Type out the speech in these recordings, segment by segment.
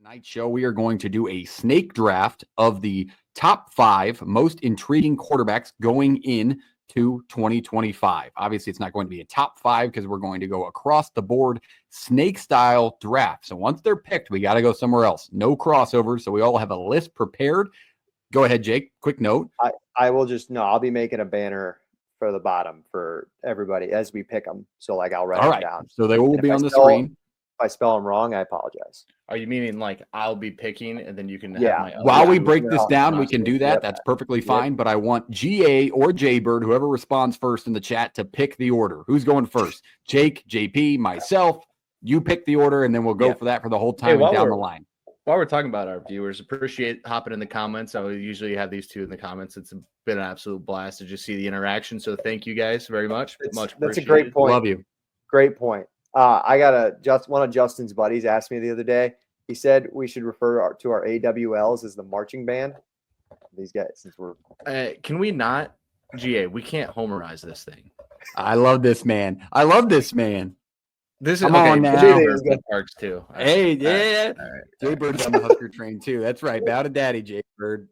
Tonight's show, we are going to do a snake draft of the top 5 most intriguing quarterbacks going in to 2025. Obviously, it's not going to be a top 5 because we're going to go across the board snake style draft. So once they're picked, we got to go somewhere else. No crossovers. So we all have a list prepared. Go ahead, Jake. Quick note. I'll be making a banner for the bottom for everybody as we pick them. So I'll write them down. So they will be on the screen. If I spell them wrong, I apologize. Are you meaning I'll be picking and then you can have my While we break this down, we can do that. Yep. That's perfectly fine. Yep. But I want GA or Jaybird, whoever responds first in the chat, to pick the order. Who's going first? Jake, JP, myself. You pick the order, and then we'll go for that for the whole time down the line. While we're talking about our viewers, appreciate hopping in the comments. I usually have these two in the comments. It's been an absolute blast to just see the interaction. So thank you guys very much. That's a great point. Love you. Great point. I got one of Justin's buddies asked me the other day. He said we should refer to our AWLs as the marching band. These guys, since we're can we not, GA? We can't homerize this thing. I love this man. This is on now. Parks too. Hey, yeah. Jaybird's on the Husker train too. That's right. Bow to daddy, Jaybird.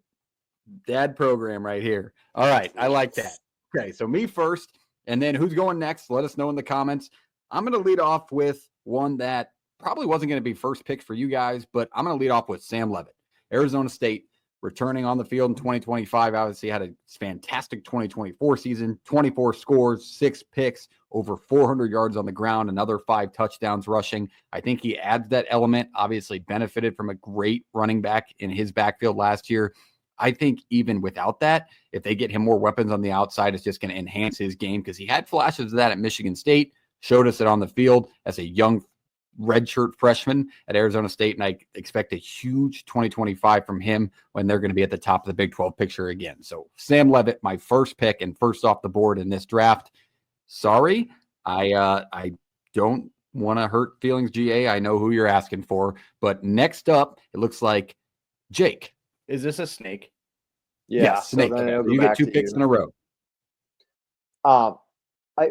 Dad program right here. All right. I like that. Okay. So me first, and then who's going next? Let us know in the comments. I'm going to lead off with one that probably wasn't going to be first pick for you guys, but I'm going to lead off with Sam Leavitt. Arizona State returning on the field in 2025. Obviously had a fantastic 2024 season, 24 scores, 6 picks, over 400 yards on the ground, another 5 touchdowns rushing. I think he adds that element, obviously benefited from a great running back in his backfield last year. I think even without that, if they get him more weapons on the outside, it's just going to enhance his game because he had flashes of that at Michigan State, showed us it on the field as a young redshirt freshman at Arizona State, and I expect a huge 2025 from him when they're going to be at the top of the Big 12 picture again. So Sam Leavitt, my first pick and first off the board in this draft. Sorry, I don't want to hurt feelings, GA. I know who you're asking for, but next up, it looks like Jake. Is this a snake? Yeah, yes, snake. So you get 2 picks in a row.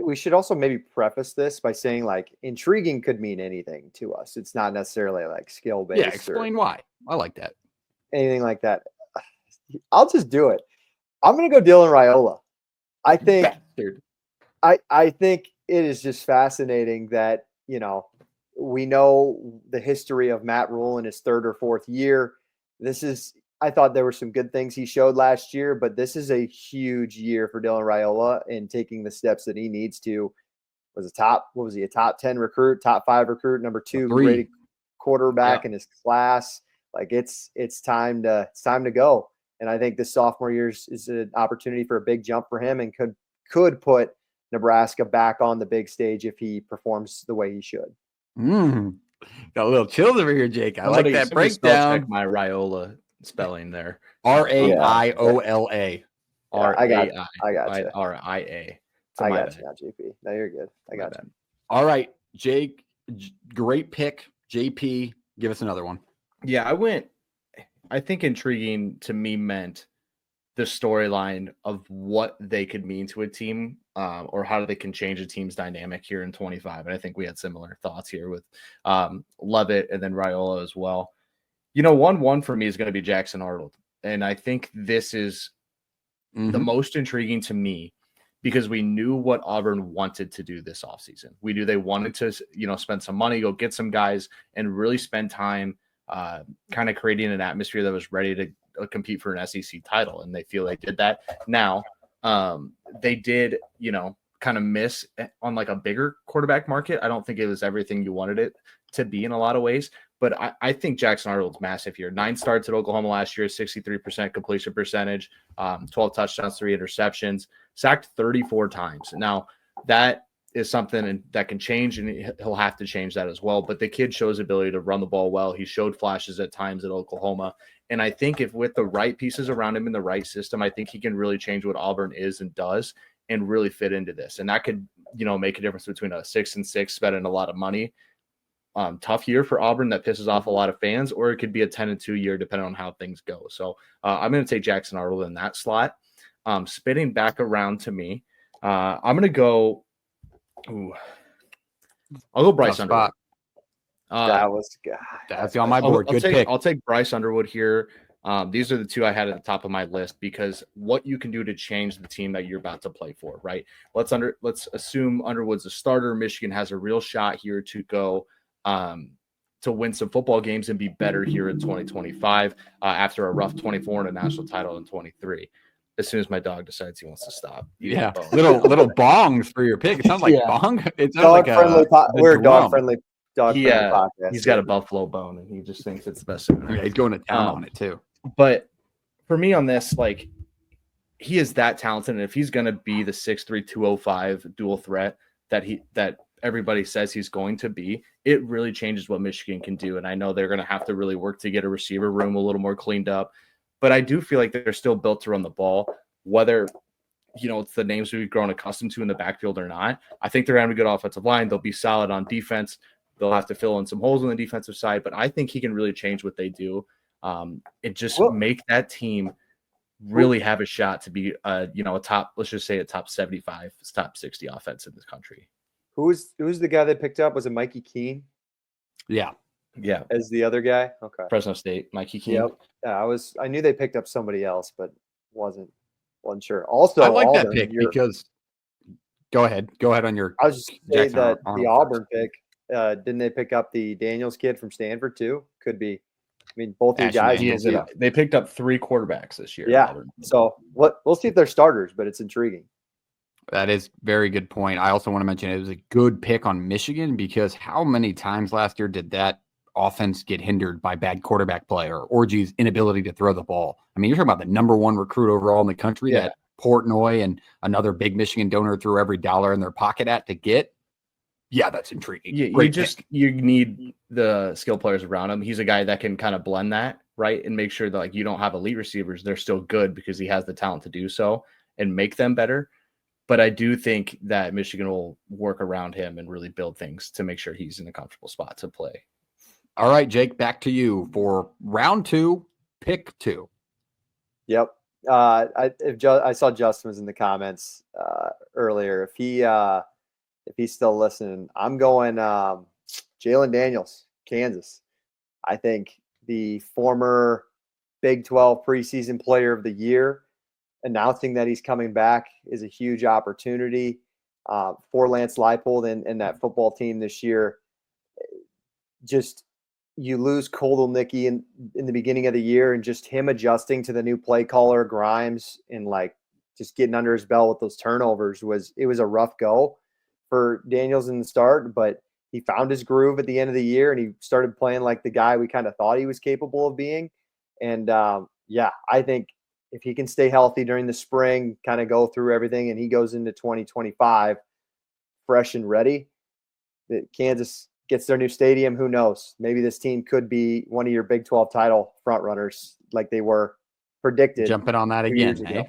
We should also maybe preface this by saying intriguing could mean anything to us. It's not necessarily skill based. Yeah, explain why. I like that. Anything like that. I'll just do it. I'm going to go Dylan Raiola. I think I think it is just fascinating that, we know the history of Matt Rule in his 3rd or 4th year. I thought there were some good things he showed last year, but this is a huge year for Dylan Raiola in taking the steps that he needs to. A top 10 recruit, top 5 recruit, number 2 rated quarterback in his class. It's time to go. And I think this sophomore year is an opportunity for a big jump for him and could put Nebraska back on the big stage if he performs the way he should. Got a little chills over here, Jake. I like that breakdown. Check my Raiola spelling there. Raiola. I got you. RIA. I got you now, JP. No, you're good. I got you. All right, Jake. Great pick. JP, give us another one. Yeah, I think intriguing to me meant the storyline of what they could mean to a team or how they can change a team's dynamic here in 25. And I think we had similar thoughts here with Leavitt and then Raiola as well. 1-1 for me is going to be Jackson Arnold. And I think this is the most intriguing to me because we knew what Auburn wanted to do this offseason. We knew they wanted to, spend some money, go get some guys and really spend time kind of creating an atmosphere that was ready to compete for an SEC title. And they feel they did that. Now, they did, kind of miss on a bigger quarterback market. I don't think it was everything you wanted it to be in a lot of ways. But I think Jackson Arnold's massive here. 9 starts at Oklahoma last year, 63% completion percentage, 12 touchdowns, 3 interceptions, sacked 34 times. Now, that is something that can change, and he'll have to change that as well. But the kid shows ability to run the ball well. He showed flashes at times at Oklahoma. And I think if with the right pieces around him in the right system, I think he can really change what Auburn is and does and really fit into this. And that could, make a difference between a 6-6 spending a lot of money. Tough year for Auburn that pisses off a lot of fans, or it could be a 10-2 year depending on how things go. So I'm going to take Jackson Arnold in that slot. Spinning back around to me, I'm going to go. I'll go Bryce Underwood. That was that's on my board. Good pick. I'll take Bryce Underwood here. These are the two I had at the top of my list because what you can do to change the team that you're about to play for, right? Let's assume Underwood's a starter. Michigan has a real shot here to go to win some football games and be better here in 2025 after a rough 24 and a national title in 23. As soon as my dog decides he wants to stop. Yeah, little bongs for your pick. It sounds like bong. It sounds dog like friendly. We're a dog friendly. Podcast. He's got a buffalo bone, and he just thinks it's the best. Yeah, he's going to town on it too. But for me on this, like, he is that talented, and if he's going to be the 6'3", 205 dual threat that everybody says he's going to be, it really changes what Michigan can do. And I know they're going to have to really work to get a receiver room a little more cleaned up, but I do feel like they're still built to run the ball, whether it's the names we've grown accustomed to in the backfield or not. I think they're going to have a good offensive line. They'll be solid on defense. They'll have to fill in some holes on the defensive side, but I think he can really change what they do. Make that team really have a shot to be a top, let's just say a top 75, top 60 offense in this country. Who's the guy they picked up? Was it Mikey Keene? Yeah. As the other guy? Okay. Fresno State, Mikey Keene. Yep. Yeah, I knew they picked up somebody else, but wasn't sure. Also, I like Auburn, that pick because go ahead on your. I was just saying that the Auburn pick. Didn't they pick up the Daniels kid from Stanford too? Could be. I mean, both of you guys. They picked up 3 quarterbacks this year. Yeah. So we'll see if they're starters, but it's intriguing. That is very good point. I also want to mention it was a good pick on Michigan because how many times last year did that offense get hindered by bad quarterback play or Orgy's inability to throw the ball? I mean, you're talking about the number 1 recruit overall in the country that Portnoy and another big Michigan donor threw every dollar in their pocket at to get. Yeah, that's intriguing. You need the skill players around him. He's a guy that can kind of blend that, right, and make sure that like you don't have elite receivers. They're still good because he has the talent to do so and make them better. But I do think that Michigan will work around him and really build things to make sure he's in a comfortable spot to play. All right, Jake, back to you for round 2, pick 2. Yep. I saw Justin was in the comments earlier. If he's still listening, I'm going Jalen Daniels, Kansas. I think the former Big 12 preseason player of the year announcing that he's coming back is a huge opportunity for Lance Leipold and that football team this year. Just you lose Koldel-Nicki in the beginning of the year, and just him adjusting to the new play caller Grimes and like just getting under his belt with those turnovers was a rough go for Daniels in the start, but he found his groove at the end of the year and he started playing like the guy we kind of thought he was capable of being. And I think if he can stay healthy during the spring, kind of go through everything, and he goes into 2025 fresh and ready, that Kansas gets their new stadium. Who knows? Maybe this team could be one of your Big 12 title front runners like they were predicted. Jumping on that again. Eh?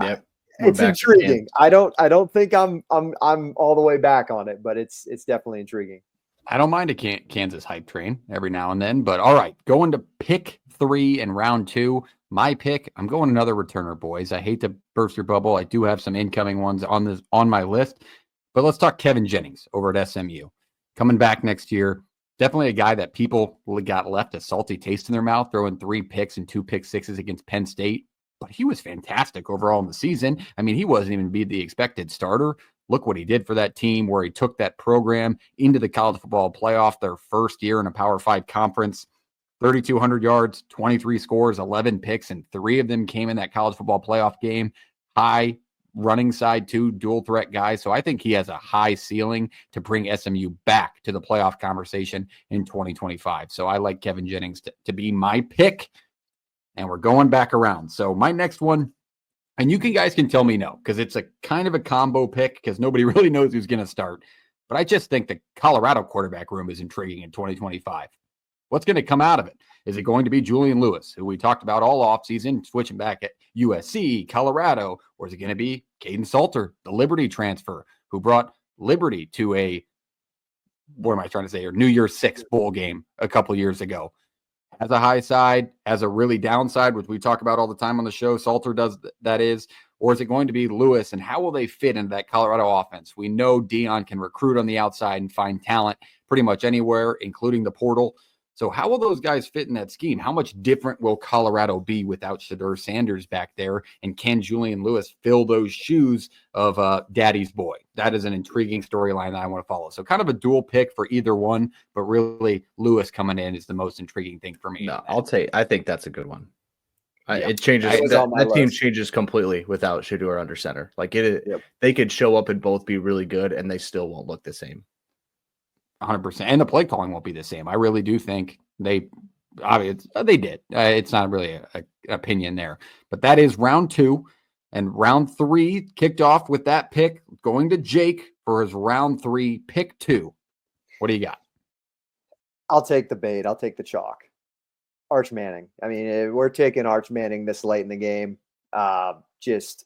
Yep. It's intriguing. I don't think I'm all the way back on it, but it's definitely intriguing. I don't mind a Kansas hype train every now and then, but all right, going to pick 3 in round 2. My pick, I'm going another returner, boys. I hate to burst your bubble. I do have some incoming ones on my list, but let's talk Kevin Jennings over at SMU. Coming back next year, definitely a guy that people got left a salty taste in their mouth, throwing 3 picks and 2 pick sixes against Penn State. But he was fantastic overall in the season. I mean, he wasn't even be the expected starter. Look what he did for that team, where he took that program into the college football playoff their first year in a Power 5 conference. 3,200 yards, 23 scores, 11 picks, and 3 of them came in that college football playoff game. High running side, 2 dual threat guys. So I think he has a high ceiling to bring SMU back to the playoff conversation in 2025. So I like Kevin Jennings to be my pick. And we're going back around. So my next one, and you guys can tell me no, because it's a kind of a combo pick because nobody really knows who's going to start. But I just think the Colorado quarterback room is intriguing in 2025. What's going to come out of it? Is it going to be Julian Lewis, who we talked about all offseason, switching back at USC, Colorado, or is it going to be Caden Salter, the Liberty transfer, who brought Liberty to a New Year's Six bowl game a couple years ago? Has a high side, has a really downside, which we talk about all the time on the show. Salter does that is, or is it going to be Lewis? And how will they fit into that Colorado offense? We know Dion can recruit on the outside and find talent pretty much anywhere, including the portal. So how will those guys fit in that scheme? How much different will Colorado be without Shedeur Sanders back there? And can Julian Lewis fill those shoes of Daddy's boy? That is an intriguing storyline that I want to follow. So kind of a dual pick for either one, but really Lewis coming in is the most intriguing thing for me. No, I think that's a good one. Yeah. It changes. That team changes completely without Shedeur under center. Like they could show up and both be really good, and they still won't look the same. 100%. And the play calling won't be the same. I really do think they did. It's not really an opinion there. But that is round 2. And round 3 kicked off with that pick going to Jake for his round 3, pick 2. What do you got? I'll take the bait. I'll take the chalk. Arch Manning. I mean, we're taking Arch Manning this late in the game. It's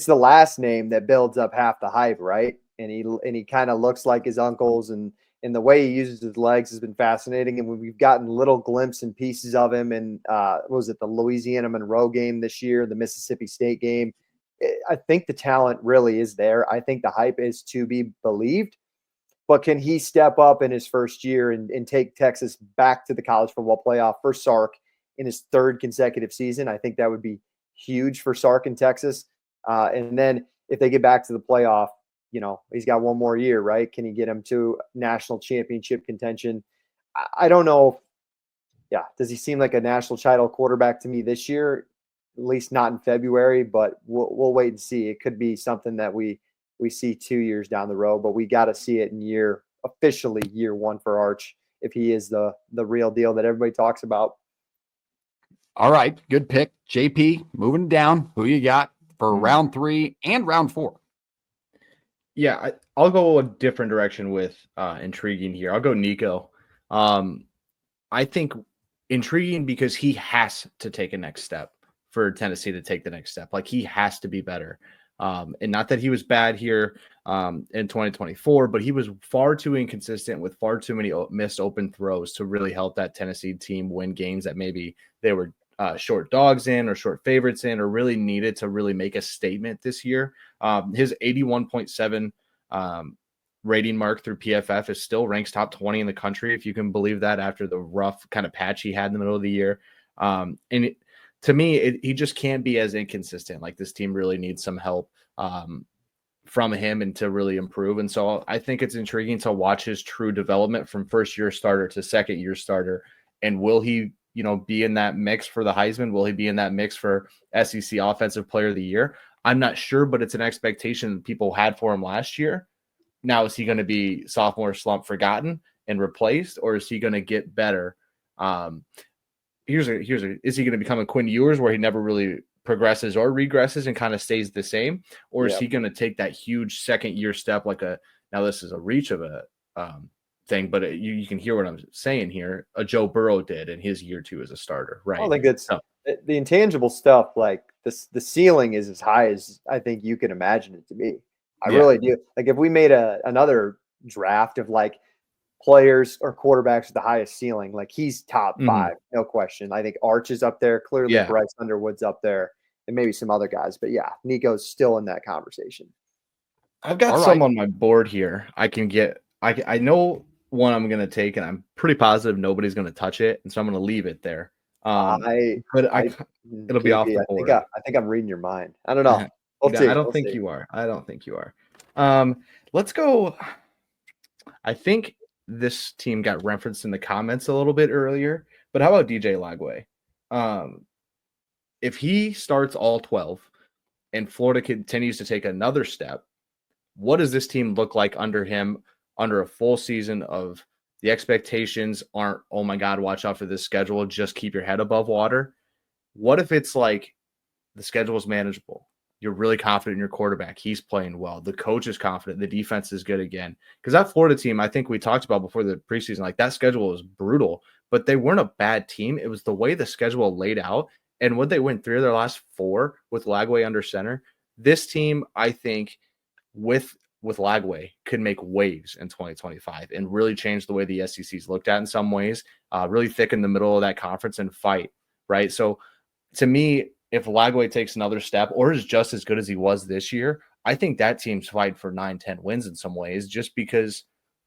the last name that builds up half the hype, right? And he kind of looks like his uncles, and the way he uses his legs has been fascinating. And we've gotten little glimpses and pieces of him. And was it the Louisiana Monroe game this year, the Mississippi State game? I think the talent really is there. I think the hype is to be believed. But can he step up in his first year and take Texas back to the college football playoff for Sark in his 3rd consecutive season? I think that would be huge for Sark in Texas. And then if they get back to the playoff, he's got one more year, right? Can he get him to national championship contention? I don't know. Yeah. Does he seem like a national title quarterback to me this year? At least not in February, but we'll wait and see. It could be something that we see 2 years down the road, but we got to see it in officially year 1 for Arch, if he is the real deal that everybody talks about. All right. Good pick. JP, moving down. Who you got for round 3 and round 4? Yeah, I'll go a different direction with intriguing here. I'll go Nico. I think intriguing because he has to take a next step for Tennessee to take the next step. Like, he has to be better. And not that he was bad here in 2024, but he was far too inconsistent with far too many missed open throws to really help that Tennessee team win games that maybe they were short dogs in or short favorites in, or really needed to really make a statement this year. His 81.7 rating mark through PFF is still ranks top 20 in the country, if you can believe that, after the rough kind of patch he had in the middle of the year. To me, he just can't be as inconsistent. Like, this team really needs some help from him and to really improve. And so I think it's intriguing to watch his true development from first-year starter to second-year starter. And will he, be in that mix for the Heisman? Will he be in that mix for SEC Offensive Player of the Year? I'm not sure, but it's an expectation people had for him last year. Now, is he going to be sophomore slump forgotten and replaced, or is he going to get better? Is he going to become a Quinn Ewers, where he never really progresses or regresses and kind of stays the same? Or is he going to take that huge second-year step, now this is a reach of a thing, but you can hear what I'm saying here. A Joe Burrow did in his year 2 as a starter, right? I think it's the intangible stuff. Like, the ceiling is as high as I think you can imagine it to be. I really do. Like, if we made another draft of players or quarterbacks with the highest ceiling, he's top 5, no question. I think Arch is up there. Clearly, Bryce Underwood's up there, and maybe some other guys. But yeah, Nico's still in that conversation. I've got some on my board here. I know one I'm going to take, and I'm pretty positive nobody's going to touch it, and so I'm going to leave it there. It'll be off the board. I think I'm reading your mind. I don't know. I don't think you are. Let's go. I think this team got referenced in the comments a little bit earlier, but how about DJ Lagway? If he starts all 12 and Florida continues to take another step, what does this team look like under him, under a full season of the expectations aren't, oh my God, watch out for this schedule, just keep your head above water? What if it's like the schedule is manageable? You're really confident in your quarterback. He's playing well. The coach is confident. The defense is good again. Because that Florida team, I think we talked about before the preseason, that schedule was brutal, but they weren't a bad team. It was the way the schedule laid out. And when they went 3 of their last 4 with Lagway under center, this team, I think, with Lagway, could make waves in 2025 and really change the way the SEC's looked at in some ways, really thicken the middle of that conference and fight, right? So to me, if Lagway takes another step or is just as good as he was this year, I think that team's fighting for 9-10 wins in some ways, just because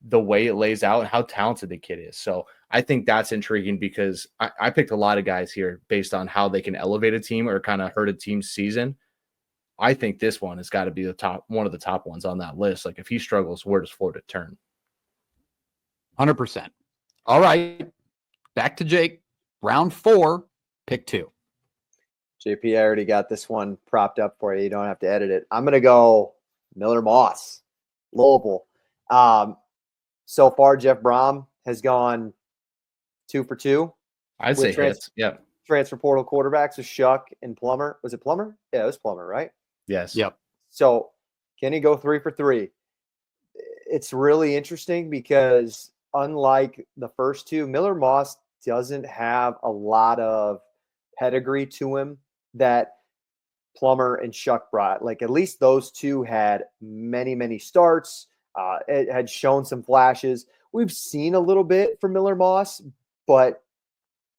the way it lays out and how talented the kid is. So I think that's intriguing, because I picked a lot of guys here based on how they can elevate a team or kind of hurt a team's season. I think this one has got to be one of the top ones on that list. Like, if he struggles, where does Florida turn? 100%. All right. Back to Jake. Round 4, pick 2. JP, I already got this one propped up for you. You don't have to edit it. I'm going to go Miller Moss, Louisville. So far, Jeff Brom has gone 2 for 2. I'd say hits. Yeah. Transfer portal quarterbacks with Shuck and Plummer. Was it Plummer? Yeah, it was Plummer, right? Yes. Yep. So can he go 3 for 3? It's really interesting because unlike the first two, Miller Moss doesn't have a lot of pedigree to him that Plummer and Shuck brought. Like, at least those two had many, many starts. It had shown some flashes. We've seen a little bit from Miller Moss, but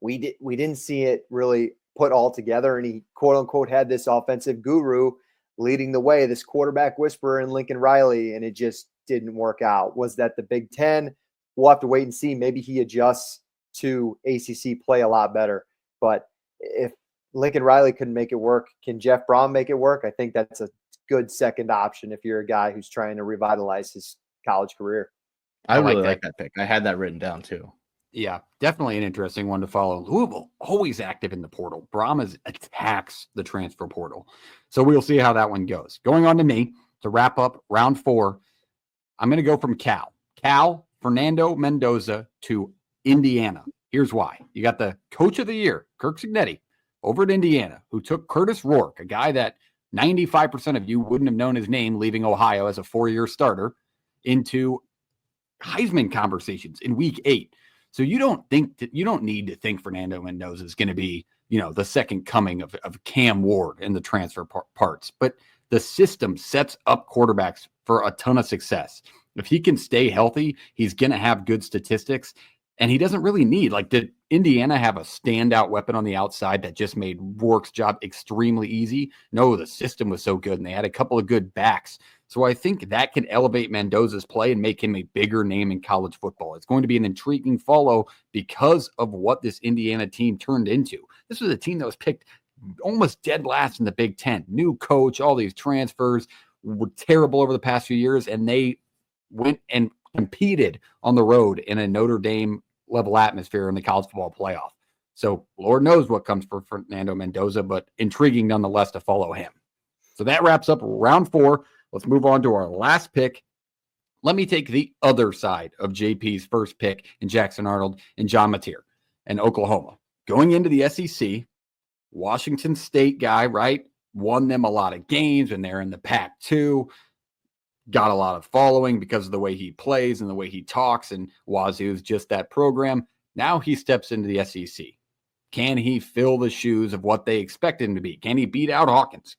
we didn't see it really put all together. And he, quote unquote, had this offensive guru leading the way, this quarterback whisperer in Lincoln Riley, and it just didn't work out. Was that the Big Ten? We'll have to wait and see. Maybe he adjusts to ACC play a lot better. But if Lincoln Riley couldn't make it work, can Jeff Brom make it work? I think that's a good second option if you're a guy who's trying to revitalize his college career. I really like that pick. I had that written down too. Yeah, definitely an interesting one to follow. Louisville, always active in the portal. Brahmas attacks the transfer portal. So we'll see how that one goes. Going on to me to wrap up round 4, I'm going to go from Cal. Cal, Fernando Mendoza to Indiana. Here's why. You got the coach of the year, Kirk Cignetti, over at Indiana, who took Curtis Rourke, a guy that 95% of you wouldn't have known his name leaving Ohio as a 4-year starter, into Heisman conversations in week 8. So you don't need to think Fernando Mendoza is going to be, the second coming of Cam Ward in the transfer parts. But the system sets up quarterbacks for a ton of success. If he can stay healthy, he's going to have good statistics. And he doesn't really need, did Indiana have a standout weapon on the outside that just made Rourke's job extremely easy? No, the system was so good, and they had a couple of good backs. So I think that can elevate Mendoza's play and make him a bigger name in college football. It's going to be an intriguing follow because of what this Indiana team turned into. This was a team that was picked almost dead last in the Big Ten. New coach, all these transfers were terrible over the past few years, and they went and competed on the road in a Notre Dame level atmosphere in the college football playoff. So Lord knows what comes for Fernando Mendoza, but intriguing nonetheless to follow him. So that wraps up round 4. Let's move on to our last pick. Let me take the other side of JP's first pick in Jackson Arnold and John Mateer and Oklahoma. Going into the SEC, Washington State guy, right? Won them a lot of games when they're in the Pac-2. Got a lot of following because of the way he plays and the way he talks, and Wazoo is just that program. Now he steps into the SEC. Can he fill the shoes of what they expect him to be? Can he beat out Hawkins?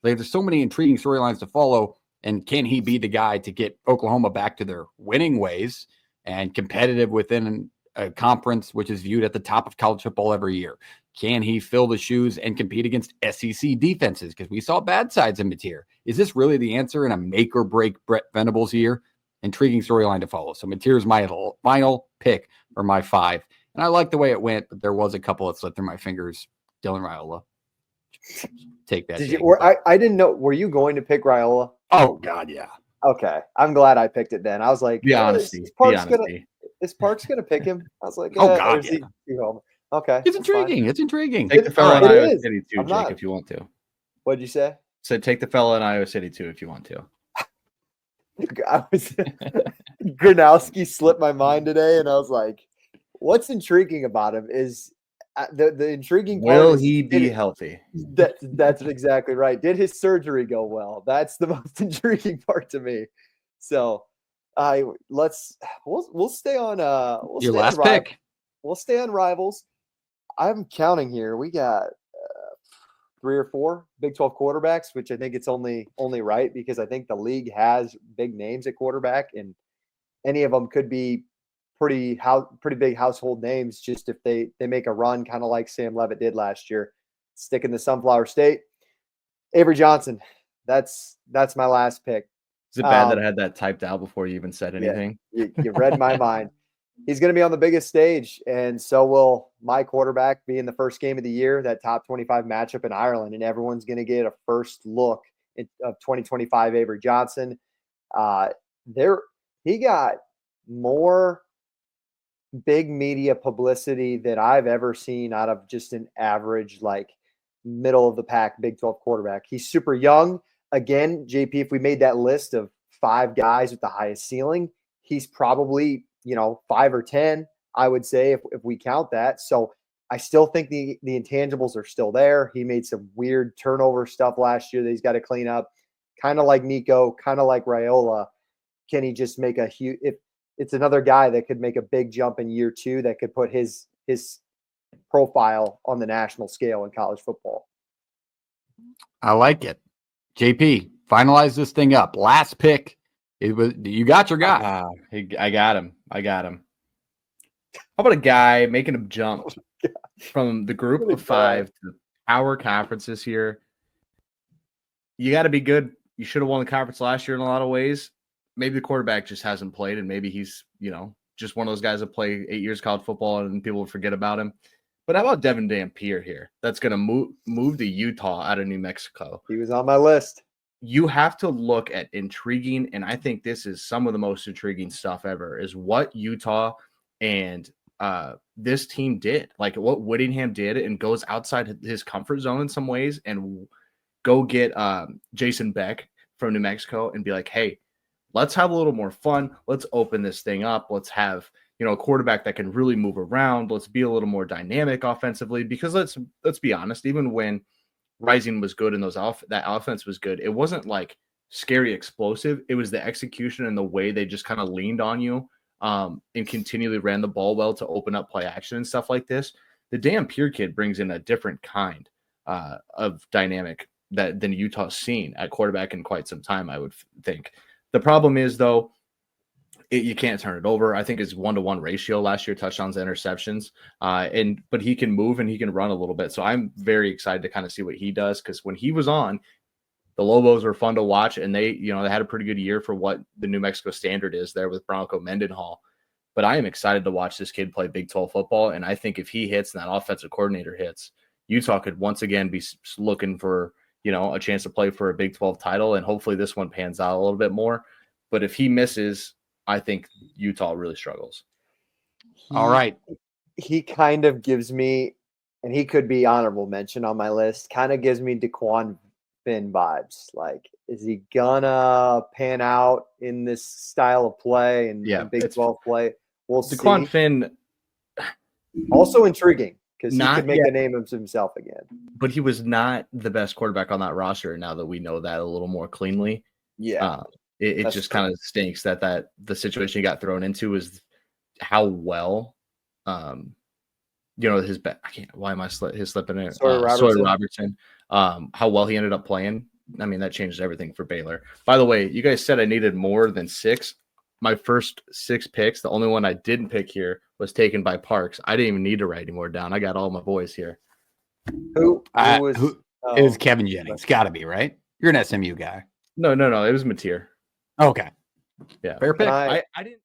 There's so many intriguing storylines to follow, and can he be the guy to get Oklahoma back to their winning ways and competitive within a conference which is viewed at the top of college football every year? Can he fill the shoes and compete against SEC defenses? Because we saw bad sides in Mateer. Is this really the answer in a make or break Brett Venables year? Intriguing storyline to follow. So Mateer is my final pick for my 5. And I like the way it went, but there was a couple that slipped through my fingers. Dylan Raiola. Take that. I didn't know. Were you going to pick Raiola? Oh, God, yeah. Okay. I'm glad I picked it then. I was like, Is Parks going to pick him? I was like, oh, God, yeah. Okay. It's intriguing. Fine. It's intriguing. Take the fella in Iowa City too, Jake, if you want to. What'd you say? Said take the fella in Iowa City too, if you want to. Gronowski slipped my mind today, and I was like, what's intriguing about him is the intriguing part. Will he be healthy? That's exactly right. Did his surgery go well? That's the most intriguing part to me. So we'll stay on your last pick. We'll stay on rivals. I'm counting here. We got 3 or 4 Big 12 quarterbacks, which I think it's only right because I think the league has big names at quarterback, and any of them could be pretty big household names just if they make a run, kind of like Sam Levitt did last year. Stick in the Sunflower State. Avery Johnson, That's my last pick. Is it bad that I had that typed out before you even said anything? Yeah, you read my mind. He's going to be on the biggest stage, and so will my quarterback be in the first game of the year, that top 25 matchup in Ireland, and everyone's going to get a first look of 2025 Avery Johnson. He got more big media publicity that I've ever seen out of just an average, like, middle of the pack Big 12 quarterback. He's super young. Again, JP, if we made that list of 5 guys with the highest ceiling, he's probably, 5 or 10, I would say, if we count that. So I still think the intangibles are still there. He made some weird turnover stuff last year that he's got to clean up, kind of like Nico, kind of like Raiola. Can he just make a huge – if it's another guy that could make a big jump in year 2 that could put his profile on the national scale in college football. I like it. JP, finalize this thing up. Last pick. You got your guy. I got him. How about a guy making a jump from the group of 5 to the power conferences here? You got to be good. You should have won the conference last year in a lot of ways. Maybe the quarterback just hasn't played, and maybe he's, just one of those guys that play 8 years college football and people will forget about him. But how about Devin Dampier here? That's going to move to Utah out of New Mexico. He was on my list. You have to look at intriguing, and I think this is some of the most intriguing stuff ever, is what Utah and this team did. Like what Whittingham did, and goes outside his comfort zone in some ways, and go get Jason Beck from New Mexico and be like, hey, let's have a little more fun. Let's open this thing up. Let's have a quarterback that can really move around. Let's be a little more dynamic offensively, because let's be honest, even when Rising was good and that offense was good, it wasn't like scary explosive. It was the execution and the way they just kind of leaned on you and continually ran the ball well to open up play action and stuff like this. The Dampier kid brings in a different kind of dynamic than Utah's seen at quarterback in quite some time, I would think. The problem is, though, you can't turn it over. I think it's 1-to-1 ratio last year, touchdowns to interceptions. But he can move and he can run a little bit. So I'm very excited to kind of see what he does, because when he was on, the Lobos were fun to watch, and they had a pretty good year for what the New Mexico standard is there with Bronco Mendenhall. But I am excited to watch this kid play Big 12 football, and I think if he hits and that offensive coordinator hits, Utah could once again be looking for a chance to play for a Big 12 title, and hopefully this one pans out a little bit more. But if he misses, I think Utah really struggles. All right. He kind of gives me, and he could be honorable mention on my list, kind of gives me DeQuan Finn vibes. Like, is he gonna pan out in this style of play and Big 12 play? We'll see. DeQuan Finn, also intriguing, because he could make a name of himself again. But he was not the best quarterback on that roster, now that we know that a little more cleanly. Yeah. It just kind of stinks that the situation he got thrown into is how well, his back. I can't. Why am I slipping in? Sawyer Robertson. How well he ended up playing. I mean, that changed everything for Baylor. By the way, you guys said I needed more than 6. My first 6 picks, the only one I didn't pick here was taken by Parks. I didn't even need to write any more down. I got all my boys here. Who is Kevin Jennings? Got to be, right? You're an SMU guy. No. It was Mateer. Okay. Yeah. Fair pick. I didn't